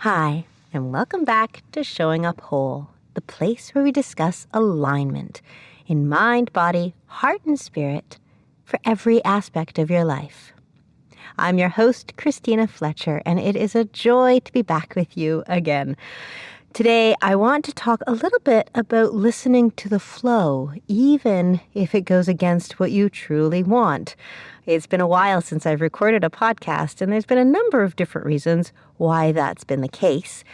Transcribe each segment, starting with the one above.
Hi, and welcome back to Showing Up Whole, the place where we discuss alignment in mind, body, heart, and spirit for every aspect of your life. I'm your host, Christina Fletcher, and it is a joy to be back with you again. Today, I want to talk a little bit about listening to the flow, even if it goes against what you truly want. It's been a while since I've recorded a podcast, and there's been a number of different reasons why that's been the case.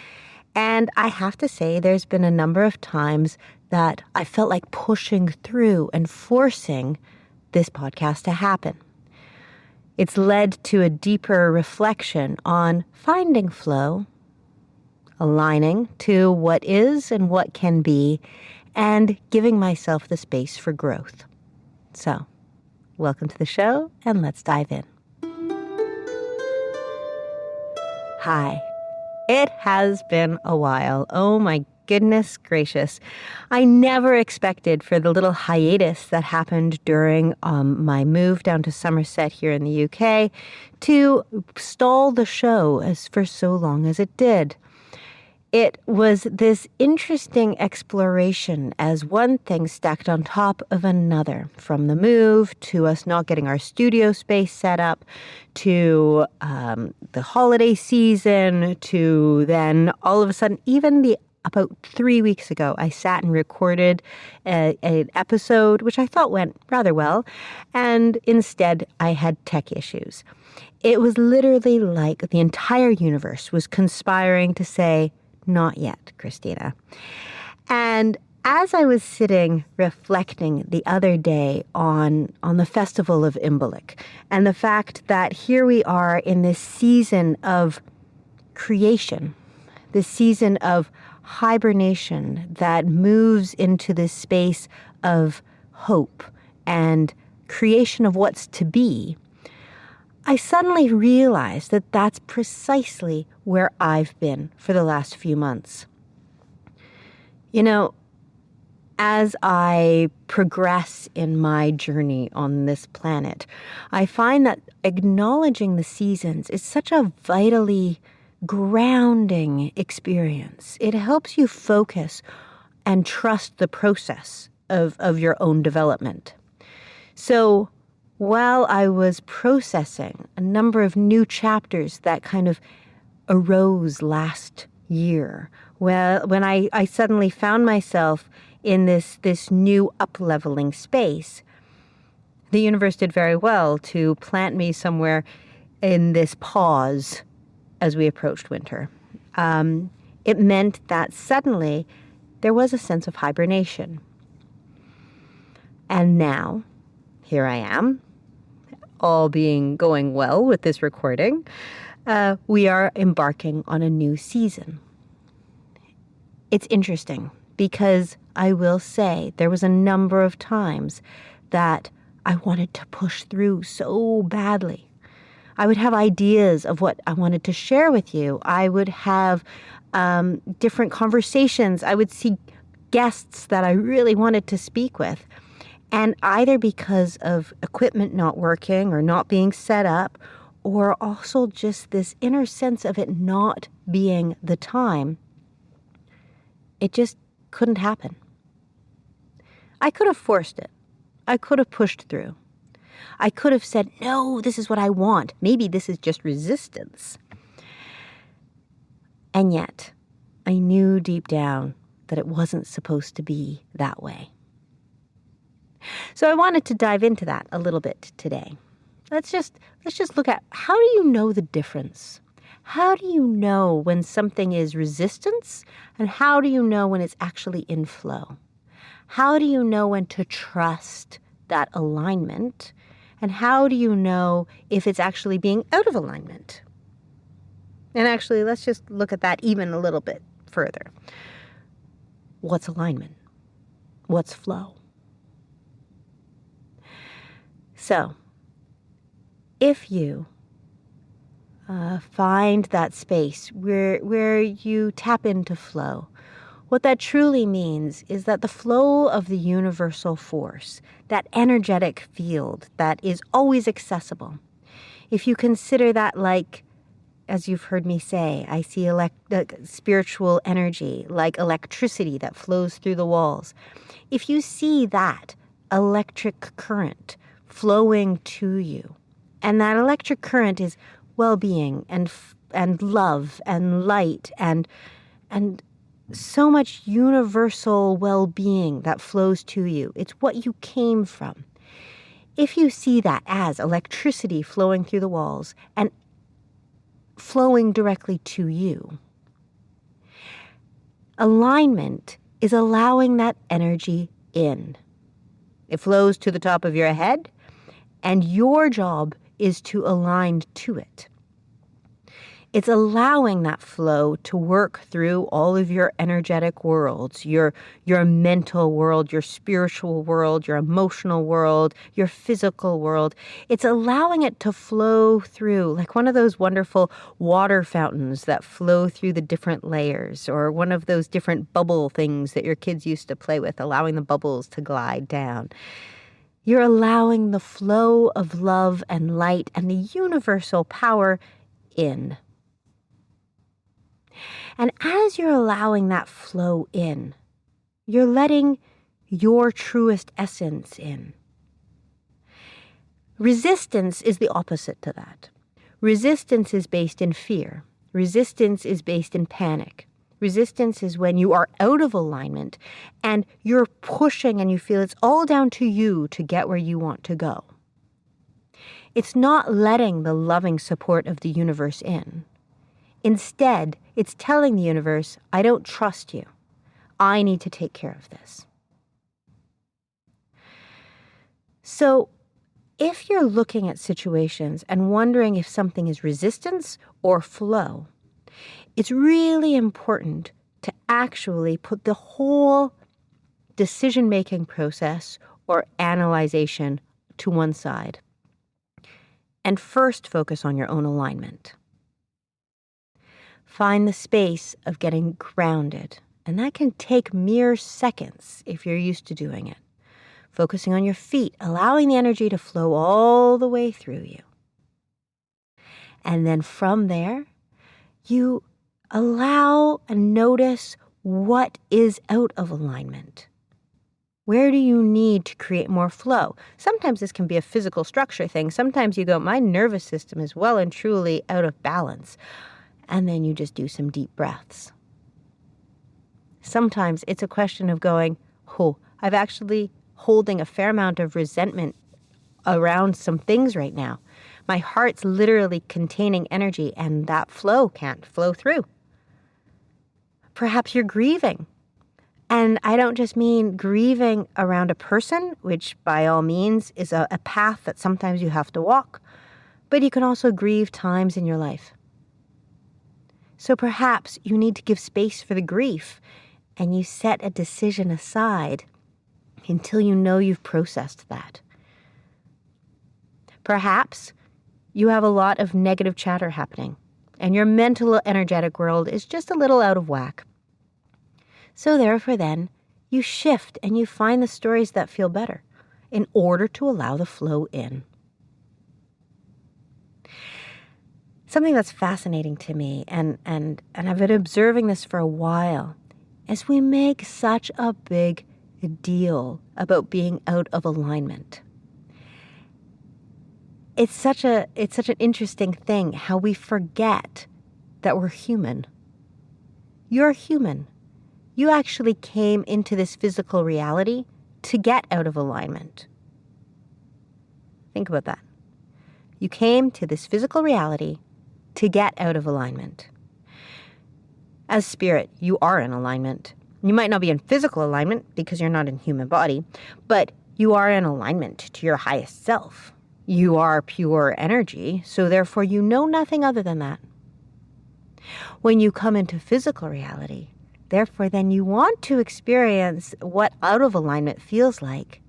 And I have to say, there's been a number of times that I felt like pushing through and forcing this podcast to happen. It's led to a deeper reflection on finding flow, aligning to what is and what can be, and giving myself the space for growth. So, welcome to the show, and let's dive in. Hi. It has been a while. Oh my goodness gracious. I never expected for the little hiatus that happened during my move down to Somerset here in the UK to stall the show for so long as it did. It was this interesting exploration as one thing stacked on top of another, from the move to us not getting our studio space set up, to the holiday season, to then all of a sudden, about 3 weeks ago, I sat and recorded an episode, which I thought went rather well, and instead I had tech issues. It was literally like the entire universe was conspiring to say, "Not yet, Christina." And as I was sitting reflecting the other day on the festival of Imbolc and the fact that here we are in this season of creation, this season of hibernation that moves into this space of hope and creation of what's to be, I suddenly realized that that's precisely where I've been for the last few months. You know, as I progress in my journey on this planet, I find that acknowledging the seasons is such a vitally grounding experience. It helps you focus and trust the process of your own development. So, while I was processing a number of new chapters that kind of arose last year, when I suddenly found myself in this new up-leveling space, the universe did very well to plant me somewhere in this pause as we approached winter. It meant that suddenly there was a sense of hibernation. And now, here I am, all going well with this recording, we are embarking on a new season. It's interesting because I will say there was a number of times that I wanted to push through so badly. I would have ideas of what I wanted to share with you. I would have different conversations. I would see guests that I really wanted to speak with. And either because of equipment not working or not being set up, or also just this inner sense of it not being the time, it just couldn't happen. I could have forced it. I could have pushed through. I could have said, no, this is what I want. Maybe this is just resistance. And yet, I knew deep down that it wasn't supposed to be that way. So I wanted to dive into that a little bit today. Let's just look at, how do you know the difference? How do you know when something is resistance, and how do you know when it's actually in flow? How do you know when to trust that alignment, and how do you know if it's actually being out of alignment? And actually, let's just look at that even a little bit further. What's alignment? What's flow? So, if you find that space where you tap into flow, what that truly means is that the flow of the universal force, that energetic field that is always accessible, if you consider that like as you've heard me say, I see spiritual energy like electricity that flows through the walls. If you see that electric current flowing to you, and that electric current is well-being and love and light and so much universal well-being that flows to you. It's what you came from. If you see that as electricity flowing through the walls and flowing directly to you, alignment is allowing that energy in. It flows to the top of your head, and your job is to align to it. It's allowing that flow to work through all of your energetic worlds, your mental world, your spiritual world, your emotional world, your physical world. It's allowing it to flow through like one of those wonderful water fountains that flow through the different layers, or one of those different bubble things that your kids used to play with, allowing the bubbles to glide down. You're allowing the flow of love and light and the universal power in. And as you're allowing that flow in, you're letting your truest essence in. Resistance is the opposite to that. Resistance is based in fear. Resistance is based in panic. Resistance is when you are out of alignment and you're pushing and you feel it's all down to you to get where you want to go. It's not letting the loving support of the universe in. Instead, it's telling the universe, I don't trust you. I need to take care of this. So, if you're looking at situations and wondering if something is resistance or flow, it's really important to actually put the whole decision-making process or analyzation to one side and first focus on your own alignment. Find the space of getting grounded, and that can take mere seconds if you're used to doing it. Focusing on your feet, allowing the energy to flow all the way through you. And then from there, you allow and notice what is out of alignment. Where do you need to create more flow? Sometimes this can be a physical structure thing. Sometimes you go, my nervous system is well and truly out of balance. And then you just do some deep breaths. Sometimes it's a question of going, I'm actually holding a fair amount of resentment around some things right now. My heart's literally containing energy and that flow can't flow through. Perhaps you're grieving. And I don't just mean grieving around a person, which by all means is a path that sometimes you have to walk, but you can also grieve times in your life. So perhaps you need to give space for the grief and you set a decision aside until you know you've processed that. Perhaps you have a lot of negative chatter happening and your mental energetic world is just a little out of whack. So therefore then, you shift and you find the stories that feel better in order to allow the flow in. Something that's fascinating to me, and I've been observing this for a while, is we make such a big deal about being out of alignment. It's such an interesting thing how we forget that we're human. You're human. You actually came into this physical reality to get out of alignment. Think about that. You came to this physical reality to get out of alignment. As spirit, you are in alignment. You might not be in physical alignment because you're not in human body, but you are in alignment to your highest self. You are pure energy, so therefore you know nothing other than that. When you come into physical reality, therefore then you want to experience what out of alignment feels like.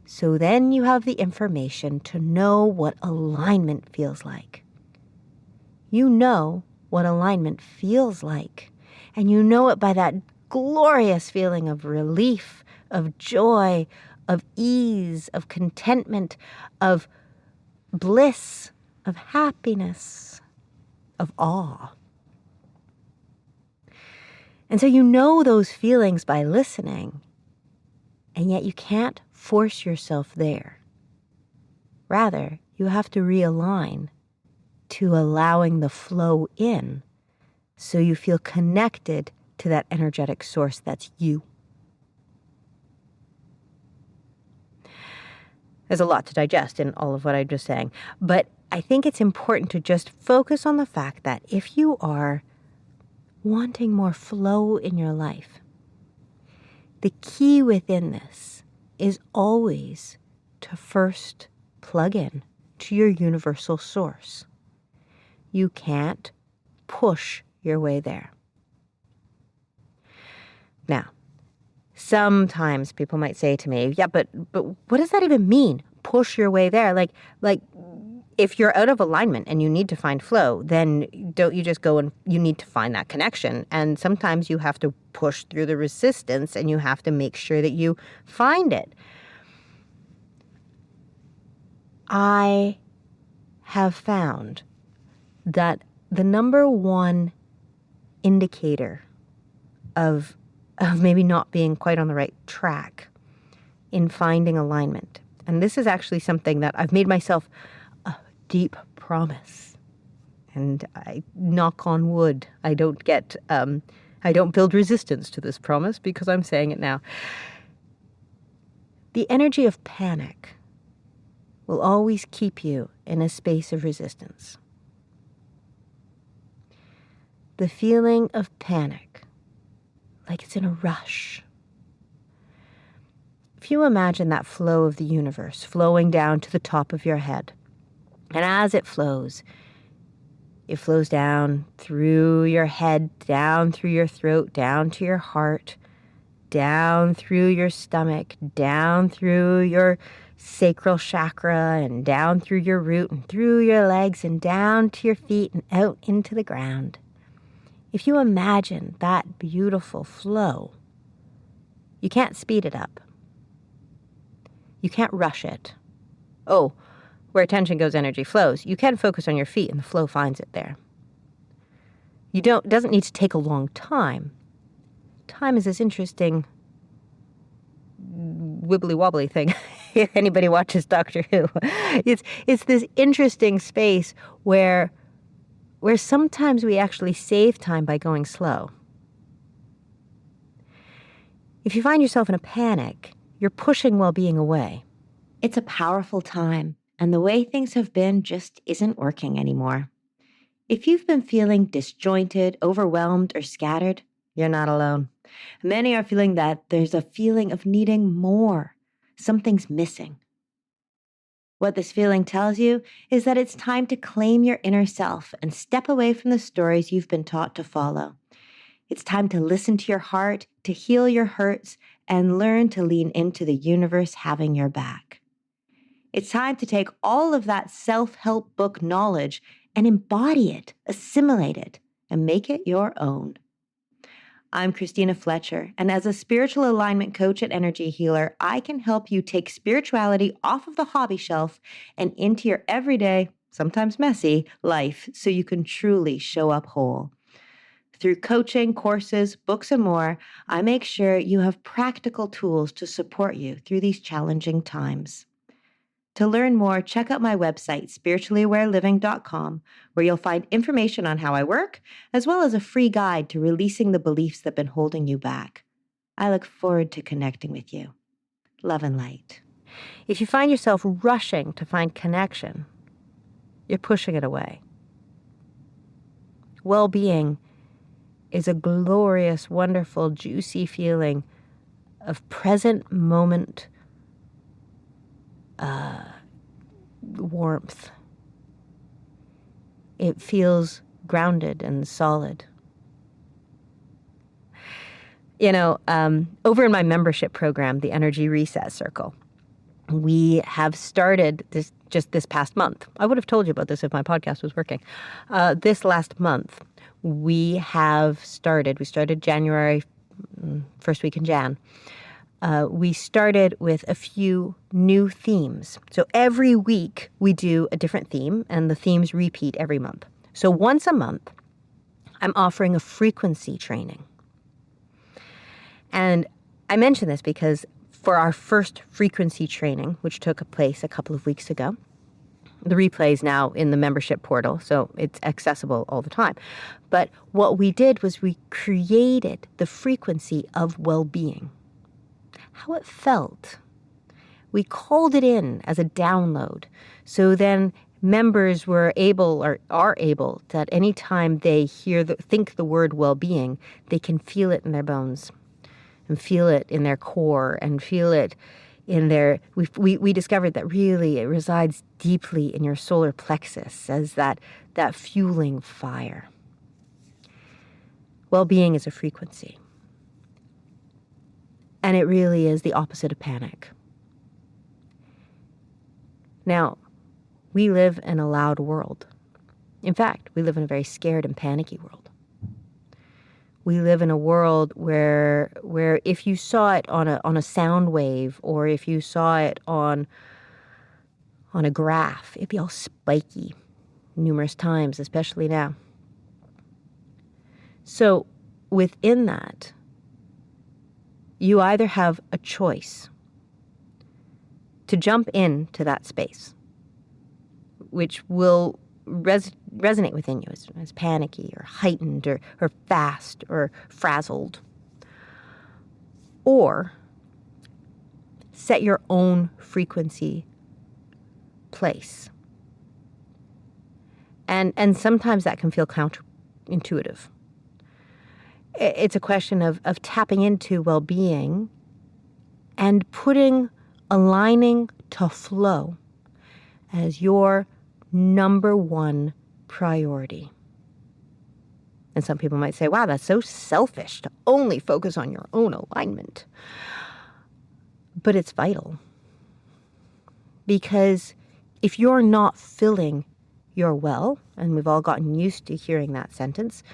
So then you have the information to know what alignment feels like. You know what alignment feels like, and you know it by that glorious feeling of relief, of joy, of ease, of contentment, of bliss, of happiness. of awe. And so you know those feelings by listening, and yet you can't force yourself there. Rather, you have to realign to allowing the flow in so you feel connected to that energetic source that's you. There's a lot to digest in all of what I'm just saying, but I think it's important to just focus on the fact that if you are wanting more flow in your life, the key within this is always to first plug in to your universal source. You can't push your way there. Now, sometimes people might say to me, yeah, but what does that even mean? Push your way there. Like if you're out of alignment and you need to find flow, then don't you just go and you need to find that connection. And sometimes you have to push through the resistance and you have to make sure that you find it. I have found that the number one indicator of maybe not being quite on the right track in finding alignment, and this is actually something that I've made myself a deep promise, and I knock on wood, I don't build resistance to this promise because I'm saying it now. The energy of panic will always keep you in a space of resistance. The feeling of panic, like it's in a rush. If you imagine that flow of the universe flowing down to the top of your head, and as it flows down through your head, down through your throat, down to your heart, down through your stomach, down through your sacral chakra, and down through your root, and through your legs, and down to your feet, and out into the ground. If you imagine that beautiful flow, you can't speed it up. You can't rush it. Oh, where attention goes, energy flows. You can focus on your feet and the flow finds it there. It doesn't need to take a long time. Time is this interesting wibbly wobbly thing. If anybody watches Doctor Who, it's this interesting space where sometimes we actually save time by going slow. If you find yourself in a panic, you're pushing well-being away. It's a powerful time, and the way things have been just isn't working anymore. If you've been feeling disjointed, overwhelmed, or scattered, you're not alone. Many are feeling that there's a feeling of needing more. Something's missing. What this feeling tells you is that it's time to claim your inner self and step away from the stories you've been taught to follow. It's time to listen to your heart, to heal your hurts, and learn to lean into the universe having your back. It's time to take all of that self-help book knowledge and embody it, assimilate it, and make it your own. I'm Christina Fletcher, and as a spiritual alignment coach and energy healer, I can help you take spirituality off of the hobby shelf and into your everyday, sometimes messy, life so you can truly show up whole. Through coaching, courses, books, and more, I make sure you have practical tools to support you through these challenging times. To learn more, check out my website, spirituallyawareliving.com, where you'll find information on how I work, as well as a free guide to releasing the beliefs that have been holding you back. I look forward to connecting with you. Love and light. If you find yourself rushing to find connection, you're pushing it away. Well-being is a glorious, wonderful, juicy feeling of present moment warmth. It feels grounded and solid. Over in my membership program, the Energy Reset Circle, we have started this past month. I would have told you about this if my podcast was working. This last month, we started January, first week in Jan. We started with a few new themes. So every week we do a different theme, and the themes repeat every month. So once a month, I'm offering a frequency training. And I mention this because for our first frequency training, which took place a couple of weeks ago, the replay is now in the membership portal, so it's accessible all the time. But what we did was we created the frequency of well-being, how it felt. We called it in as a download. So then members were able or are able to, at any time they think the word well-being, they can feel it in their bones and feel it in their core and feel it in their, we discovered that really it resides deeply in your solar plexus as that fueling fire. Well-being is a frequency. And it really is the opposite of panic. Now, we live in a loud world. In fact, we live in a very scared and panicky world. We live in a world where if you saw it on a sound wave, or if you saw it on a graph, it'd be all spiky numerous times, especially now. So within that, you either have a choice to jump into that space, which will resonate within you as panicky or heightened or fast or frazzled, or set your own frequency place. And sometimes that can feel counterintuitive. It's a question of tapping into well-being and aligning to flow as your number one priority. And some people might say, wow, that's so selfish to only focus on your own alignment. But it's vital. Because if you're not filling your well, and we've all gotten used to hearing that sentence,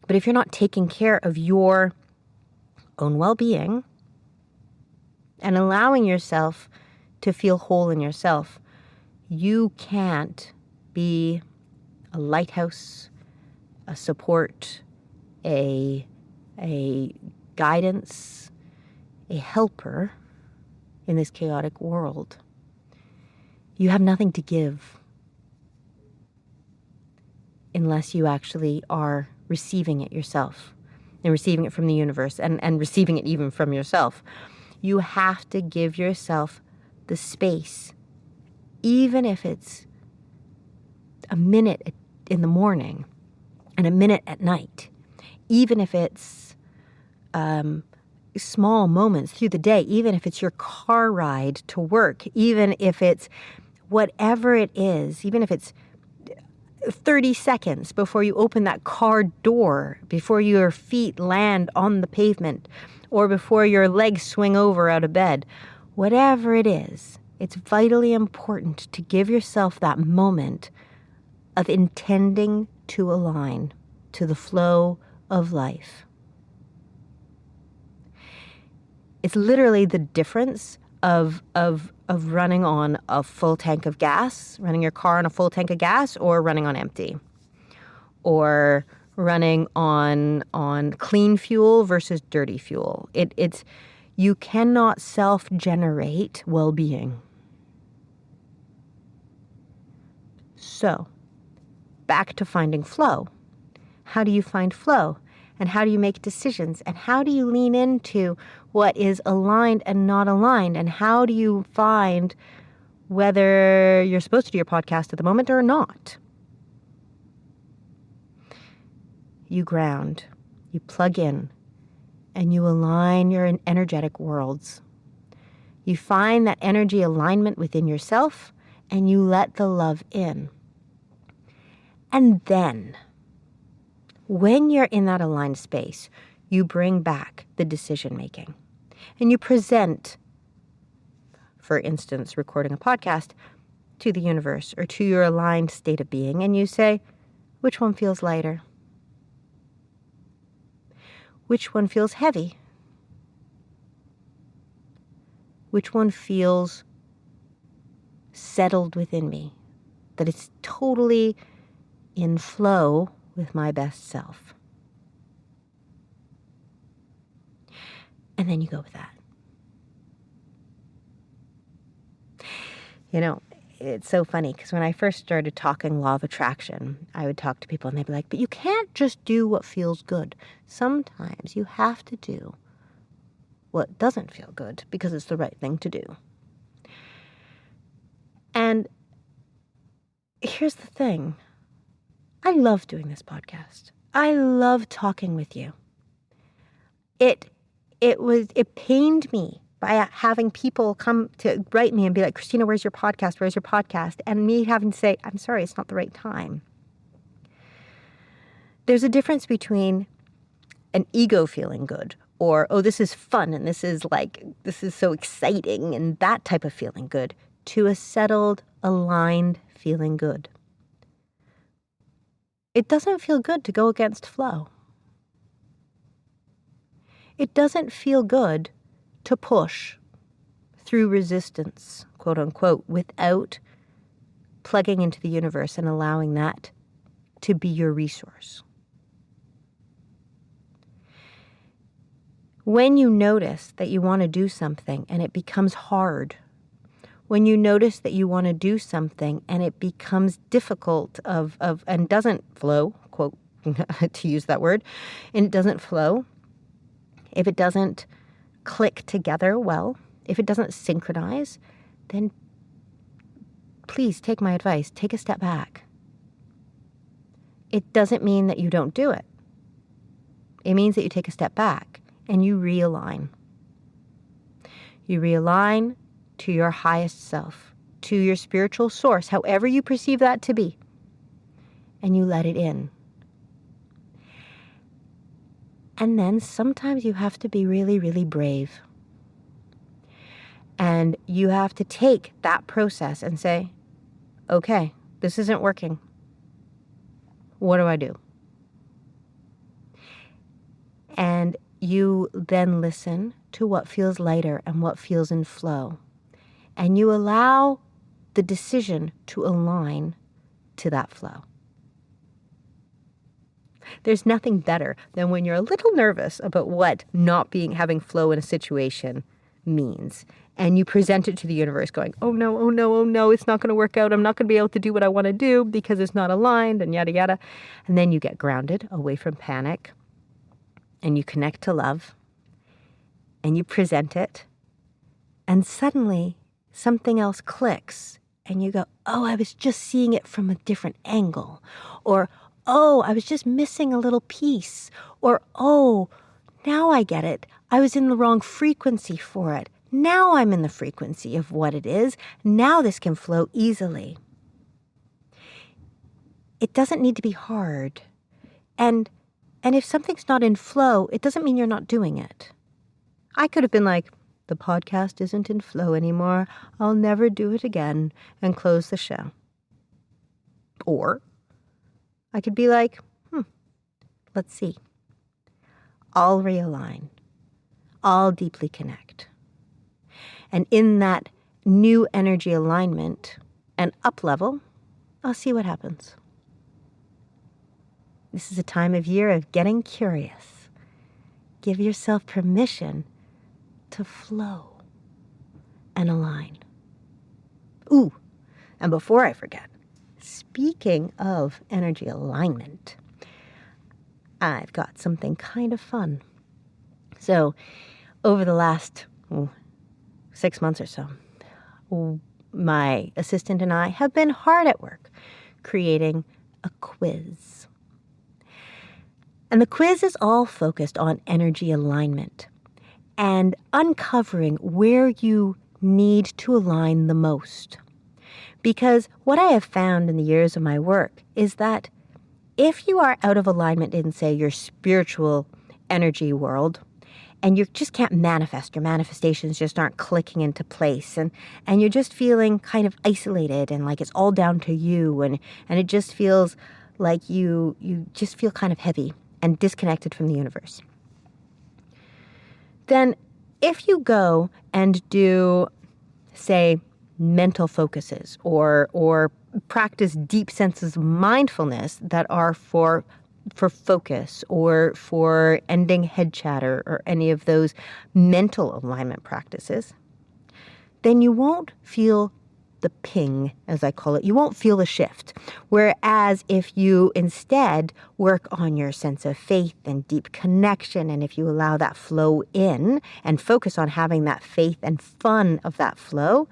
but if you're not taking care of your own well-being and allowing yourself to feel whole in yourself, you can't be a lighthouse, a support, a guidance, a helper in this chaotic world. You have nothing to give unless you actually are receiving it yourself and receiving it from the universe and receiving it even from yourself. You have to give yourself the space, even if it's a minute in the morning and a minute at night, even if it's small moments through the day, even if it's your car ride to work, even if it's whatever it is, even if it's 30 seconds before you open that car door, before your feet land on the pavement, or before your legs swing over out of bed, whatever it is, it's vitally important to give yourself that moment of intending to align to the flow of life. It's literally the difference of running on a full tank of gas, running your car on a full tank of gas, or running on empty, or running on clean fuel versus dirty fuel. It's you cannot self-generate well-being. So, back to finding flow. How do you find flow? And how do you make decisions? And how do you lean into what is aligned and not aligned? And how do you find whether you're supposed to do your podcast at the moment or not? You ground, you plug in, and you align your energetic worlds. You find that energy alignment within yourself, and you let the love in. And then, when you're in that aligned space, you bring back the decision making. And you present, for instance, recording a podcast, to the universe or to your aligned state of being, and you say, which one feels lighter? Which one feels heavy? Which one feels settled within me? That it's totally in flow with my best self. And then you go with that. You know, it's so funny because when I first started talking law of attraction, I would talk to people and they'd be like, but you can't just do what feels good. Sometimes you have to do what doesn't feel good because it's the right thing to do. And here's the thing. I love doing this podcast. I love talking with you. It pained me by having people come to write me and be like, Christina, where's your podcast? Where's your podcast? And me having to say, I'm sorry, it's not the right time. There's a difference between an ego feeling good or, oh, this is fun and this is so exciting and that type of feeling good to a settled, aligned feeling good. It doesn't feel good to go against flow. It doesn't feel good to push through resistance, quote unquote, without plugging into the universe and allowing that to be your resource. When you notice that you want to do something and it becomes hard, when you notice that you want to do something and it becomes difficult and doesn't flow, quote, to use that word, and it doesn't flow, if it doesn't click together well, if it doesn't synchronize, then please take my advice. Take a step back. It doesn't mean that you don't do it. It means that you take a step back and you realign. You realign to your highest self, to your spiritual source, however you perceive that to be, and you let it in. And then sometimes you have to be really, really brave. And you have to take that process and say, okay, this isn't working. What do I do? And you then listen to what feels lighter and what feels in flow. And you allow the decision to align to that flow. There's nothing better than when you're a little nervous about what not having flow in a situation means. And you present it to the universe going, oh no, oh no, oh no, it's not going to work out. I'm not going to be able to do what I want to do because it's not aligned and yada, yada. And then you get grounded away from panic and you connect to love and you present it. And suddenly something else clicks and you go, oh, I was just seeing it from a different angle. Or, oh, I was just missing a little piece. Or, oh, now I get it. I was in the wrong frequency for it. Now I'm in the frequency of what it is. Now this can flow easily. It doesn't need to be hard. And if something's not in flow, it doesn't mean you're not doing it. I could have been like, the podcast isn't in flow anymore. I'll never do it again and close the show. Or I could be like, let's see. I'll realign. I'll deeply connect. And in that new energy alignment and up level, I'll see what happens. This is a time of year of getting curious. Give yourself permission to flow and align. Ooh, and before I forget, speaking of energy alignment, I've got something kind of fun. So, over the last 6 months or so, my assistant and I have been hard at work creating a quiz. And the quiz is all focused on energy alignment and uncovering where you need to align the most. Because what I have found in the years of my work is that if you are out of alignment in, say, your spiritual energy world, and you just can't manifest, your manifestations just aren't clicking into place, and you're just feeling kind of isolated and like it's all down to you, and it just feels like you just feel kind of heavy and disconnected from the universe. Then if you go and do, say, mental focuses or practice deep senses of mindfulness that are for focus or for ending head chatter or any of those mental alignment practices, then you won't feel the ping, as I call it. You won't feel the shift. Whereas if you instead work on your sense of faith and deep connection, and if you allow that flow in and focus on having that faith and fun of that flow,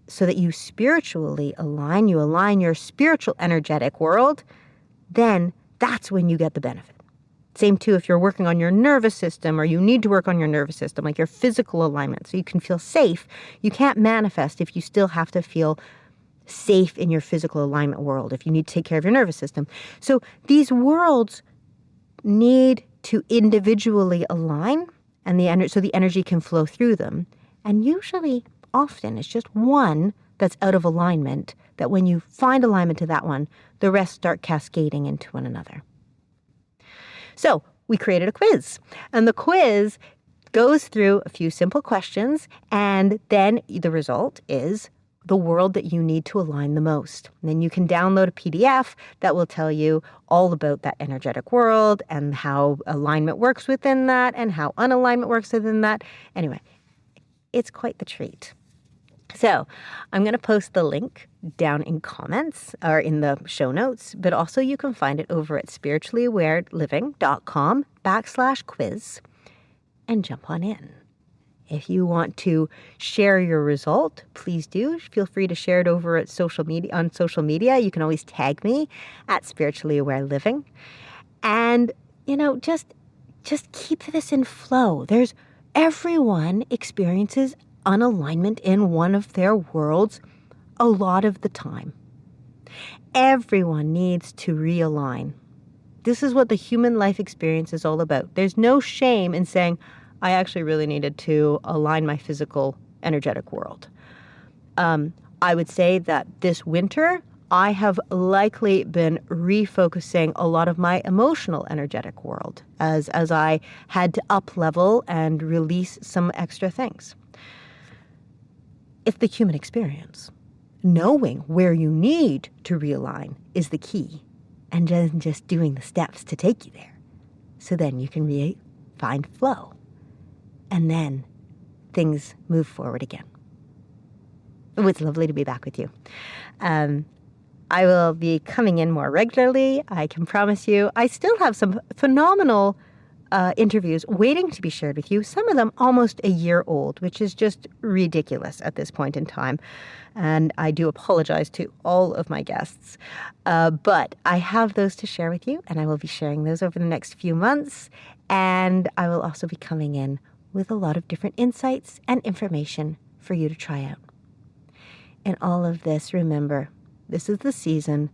so that you spiritually align, you align your spiritual energetic world, then that's when you get the benefit. Same too if you're working on your nervous system or you need to work on your nervous system, like your physical alignment, so you can feel safe. You can't manifest if you still have to feel safe in your physical alignment world, if you need to take care of your nervous system. So these worlds need to individually align, and so the energy can flow through them. And usually, often, it's just one that's out of alignment, that when you find alignment to that one, the rest start cascading into one another. So we created a quiz, and the quiz goes through a few simple questions, and then the result is the world that you need to align the most. And then you can download a PDF that will tell you all about that energetic world and how alignment works within that and how unalignment works within that. Anyway, it's quite the treat. So I'm going to post the link down in comments or in the show notes, but also you can find it over at spirituallyawareliving.com/quiz and jump on in. If you want to share your result, please do. Feel free to share it over at social media. You can always tag me at spirituallyawareliving. And, just keep this in flow. Everyone experiences unalignment in one of their worlds a lot of the time. Everyone needs to realign. This is what the human life experience is all about. There's no shame in saying, I actually really needed to align my physical energetic world. I would say that this winter, I have likely been refocusing a lot of my emotional energetic world as I had to up level and release some extra things. It's the human experience. Knowing where you need to realign is the key, and then just doing the steps to take you there. So then you can find flow, and then things move forward again. Oh, it's lovely to be back with you. I will be coming in more regularly, I can promise you. I still have some phenomenal interviews waiting to be shared with you, some of them almost a year old, which is just ridiculous at this point in time. And I do apologize to all of my guests. But I have those to share with you, and I will be sharing those over the next few months. And I will also be coming in with a lot of different insights and information for you to try out. In all of this, remember, this is the season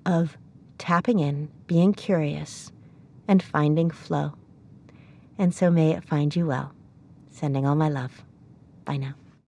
of tapping in, being curious, and finding flow. And so may it find you well. Sending all my love. Bye now.